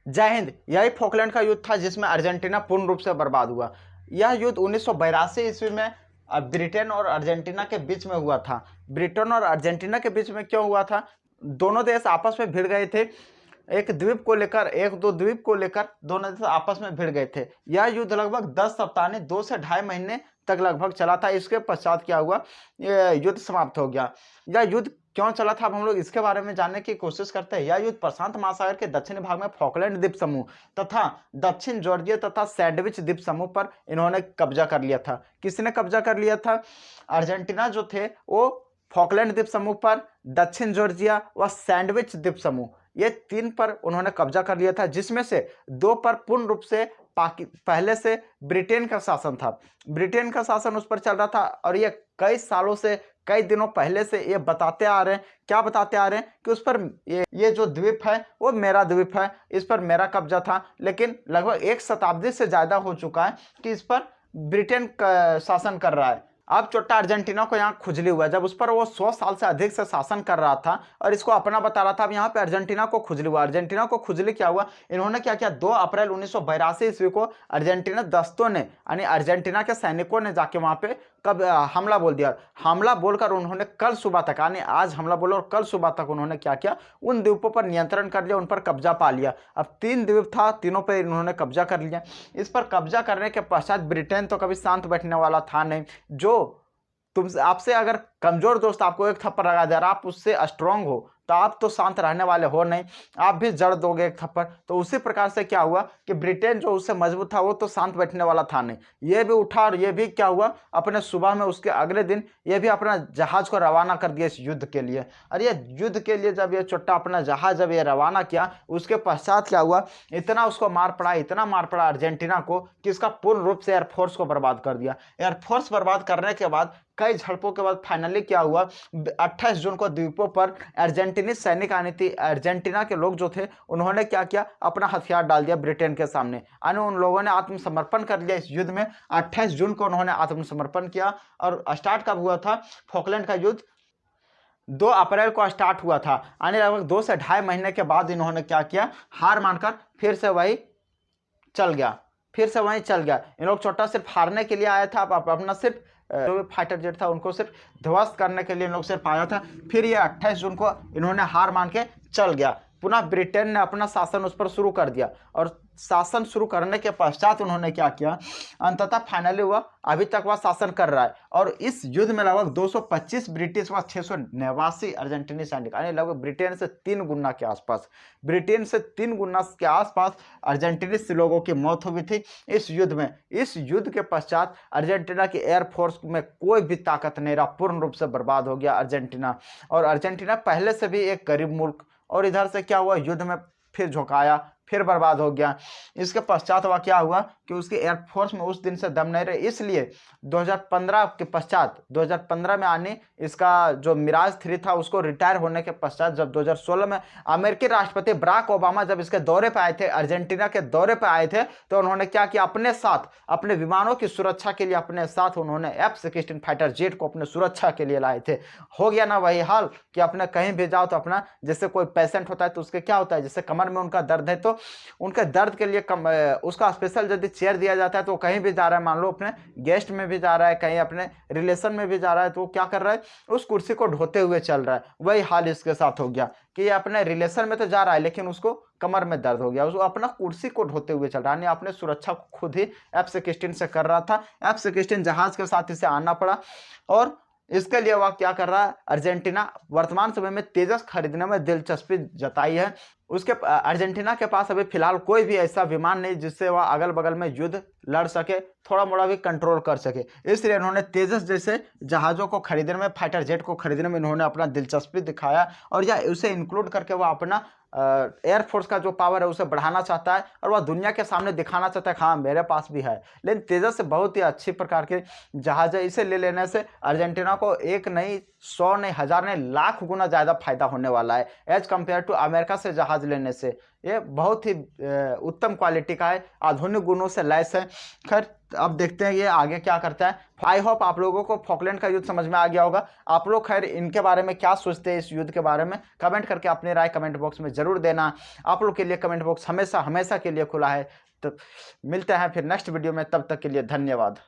जय हिंद। यही फोकलैंड का युद्ध था जिसमें अर्जेंटीना पूर्ण रूप से बर्बाद हुआ। यह युद्ध 1982 ईस्वी में ब्रिटेन और अर्जेंटीना के बीच में हुआ था। ब्रिटेन और अर्जेंटीना के बीच में क्यों हुआ था? दोनों देश आपस में भिड़ गए थे। एक द्वीप को लेकर, एक दो द्वीप को लेकर दोनों देश आपस में भिड़ गए थे। यह युद्ध लगभग 10 सप्ताह ने 2 से ढाई महीने तक लगभग चला था। इसके पश्चात क्या हुआ? ये युद्ध समाप्त हो गया। यह युद्ध क्यों चला था, अब हम लोग इसके बारे में जानने की कोशिश करते हैं। यह युद्ध प्रशांत महासागर के दक्षिणी भाग में फॉकलैंड द्वीप समूह तथा दक्षिण जॉर्जिया तथा सैंडविच द्वीप समूह पर इन्होंने कब्जा कर लिया था। किसने कब्जा कर लिया था? अर्जेंटीना जो थे वो फॉकलैंड द्वीप समूह पर, दक्षिण जॉर्जिया व सैंडविच द्वीप समूह, ये 3 पर उन्होंने कब्जा कर लिया था, जिसमें से 2 पर पूर्ण रूप से पहले से ब्रिटेन का शासन था। ब्रिटेन का शासन उस पर चल रहा था और ये कई सालों से, कई दिनों पहले से ये बताते आ रहे हैं। क्या बताते आ रहे हैं? कि उस पर ये जो द्वीप है वो मेरा द्वीप है, इस पर मेरा कब्जा था। लेकिन लगभग 1 शताब्दी से ज़्यादा हो चुका है कि इस पर ब्रिटेन का शासन कर रहा है। अब छोटा अर्जेंटीना को यहाँ खुजली हुआ, जब उस पर वो 100 साल से अधिक से शासन कर रहा था और इसको अपना बता रहा था। अब यहाँ पे अर्जेंटीना को खुजली हुआ। अर्जेंटीना को खुजली क्या हुआ? इन्होंने क्या किया? 2 अप्रैल 1982 ईस्वी को अर्जेंटीना दस्तों ने, यानी अर्जेंटीना के सैनिकों ने जाके वहाँ पे हमला बोल दिया। हमला बोलकर उन्होंने कल सुबह तक, यानी आज हमला बोला और कल सुबह तक उन्होंने क्या किया? उन द्वीपों पर नियंत्रण कर लिया, उन पर कब्जा पा लिया। अब 3 द्वीप था, तीनों पर इन्होंने कब्जा कर लिया। इस पर कब्जा करने के पश्चात ब्रिटेन तो कभी शांत बैठने वाला था नहीं। जो तुमसे आपसे अगर कमजोर दोस्त आपको एक थप्पड़ लगा दे और आप उससे स्ट्रांग हो तो आप तो शांत रहने वाले हो नहीं, आप भी जड़ दोगे एक थप्पड़। तो उसी प्रकार से क्या हुआ कि ब्रिटेन जो उससे मजबूत था वो तो शांत बैठने वाला था नहीं, ये भी उठा और ये भी क्या हुआ, अपने सुबह में उसके अगले दिन ये भी अपना जहाज को रवाना कर दिया इस युद्ध के लिए। और ये युद्ध के लिए जब ये छोटा अपना जहाज जब ये रवाना किया, उसके पश्चात क्या हुआ? इतना उसको मार पड़ा, इतना मार पड़ा अर्जेंटीना को कि इसका पूर्ण रूप से एयरफोर्स को बर्बाद कर दिया। एयरफोर्स बर्बाद करने के बाद, कई झड़पों के बाद फाइनली क्या हुआ? 28 जून को द्वीपों पर अर्जेंटीनी सैनिक आनी थी। अर्जेंटीना के लोग जो थे उन्होंने क्या किया? अपना हथियार डाल दिया ब्रिटेन के सामने, यानी उन लोगों ने आत्मसमर्पण कर लिया इस युद्ध में। 28 जून को उन्होंने आत्मसमर्पण किया। और स्टार्ट कब हुआ था फॉकलैंड का युद्ध? 2 अप्रैल को स्टार्ट हुआ था, यानी लगभग 2 से ढाई महीने के बाद इन्होंने क्या किया? हार मानकर फिर से वही चल गया, फिर से वहीं चल गया। इन लोग छोटा सिर्फ हारने के लिए आया था, अपना सिर्फ जो भी फाइटर जेट था उनको सिर्फ ध्वस्त करने के लिए इन लोग सिर्फ आया था। फिर ये 28 जून को इन्होंने हार मान के चल गया। पुनः ब्रिटेन ने अपना शासन उस पर शुरू कर दिया और शासन शुरू करने के पश्चात उन्होंने क्या किया? अंततः फाइनली हुआ, अभी तक वह शासन कर रहा है। और इस युद्ध में लगभग 225 ब्रिटिश व 689 अर्जेंटीनी सैनिक, यानी लगभग ब्रिटेन से 3 गुना के आसपास, ब्रिटेन से 3 गुना के आसपास अर्जेंटीनी लोगों की मौत हुई थी इस युद्ध में। इस युद्ध के पश्चात अर्जेंटीना की एयरफोर्स में कोई भी ताकत नहीं रहा, पूर्ण रूप से बर्बाद हो गया अर्जेंटीना। और अर्जेंटीना पहले से भी एक गरीब मुल्क, और इधर से क्या हुआ? युद्ध में फिर झुकाया, फिर बर्बाद हो गया। इसके पश्चात वह क्या हुआ कि उसकी एयरफोर्स में उस दिन से दम नहीं रहे, इसलिए 2015 के पश्चात, 2015 में आने इसका जो मिराज 3 था उसको रिटायर होने के पश्चात, जब 2016 में अमेरिकी राष्ट्रपति बराक ओबामा जब इसके दौरे पर आए थे, अर्जेंटीना के दौरे पर आए थे, तो उन्होंने क्या किया? अपने साथ, अपने विमानों की सुरक्षा के लिए अपने साथ उन्होंने F-16 फाइटर जेट को अपने सुरक्षा के लिए लाए थे। हो गया ना वही हाल कि अपने कहीं भी जाओ तो अपना, जैसे कोई पेशेंट होता है तो उसके क्या होता है, जैसे कमर में उनका दर्द है तो उनके दर्द के लिए उसका स्पेशल यदि चेयर दिया जाता है, तो कहीं भी जा रहा है, मान लो अपने गेस्ट में भी जा रहा है, कहीं अपने रिलेशन में भी जा रहा है, तो वो क्या कर रहा है? उस कुर्सी को ढोते हुए चल रहा है। वही हाल इसके साथ हो गया कि ये अपने रिलेशन में तो जा रहा है लेकिन उसको कमर में दर्द हो गया, उसको अपना कुर्सी को ढोते हुए चल रहा है, यानी अपने सुरक्षा को खुद ही F-16 से कर रहा था। F-16 जहाज के साथ इसे आना पड़ा। और इसके लिए वह क्या कर रहा है? अर्जेंटीना वर्तमान समय में तेजस खरीदने में दिलचस्पी जताई है। उसके अर्जेंटीना के पास अभी फिलहाल कोई भी ऐसा विमान नहीं जिससे वह अगल बगल में युद्ध लड़ सके, थोड़ा मोड़ा भी कंट्रोल कर सके। इसलिए इन्होंने तेजस जैसे जहाज़ों को खरीदने में, फाइटर जेट को खरीदने में इन्होंने अपना दिलचस्पी दिखाया। और यह उसे इंक्लूड करके वह अपना एयरफोर्स का जो पावर है उसे बढ़ाना चाहता है और वह दुनिया के सामने दिखाना चाहता है हाँ मेरे पास भी है। लेकिन तेजस से बहुत ही अच्छी प्रकार के जहाज है, इसे ले लेने से अर्जेंटीना को एक नहीं 100 नहीं, 1000 नहीं, लाख गुना ज़्यादा फायदा होने वाला है एज कम्पेयर टू अमेरिका से जहाज़ लेने से। ये बहुत ही उत्तम क्वालिटी का है, आधुनिक गुणों से लैस है। खैर अब देखते हैं ये आगे क्या करता है। आई होप आप लोगों को फॉकलैंड का युद्ध समझ में आ गया होगा। आप लोग खैर इनके बारे में क्या सोचते हैं, इस युद्ध के बारे में कमेंट करके अपनी राय कमेंट बॉक्स में जरूर देना। आप लोग के लिए कमेंट बॉक्स हमेशा हमेशा के लिए खुला है। तो मिलते हैं फिर नेक्स्ट वीडियो में, तब तक के लिए धन्यवाद।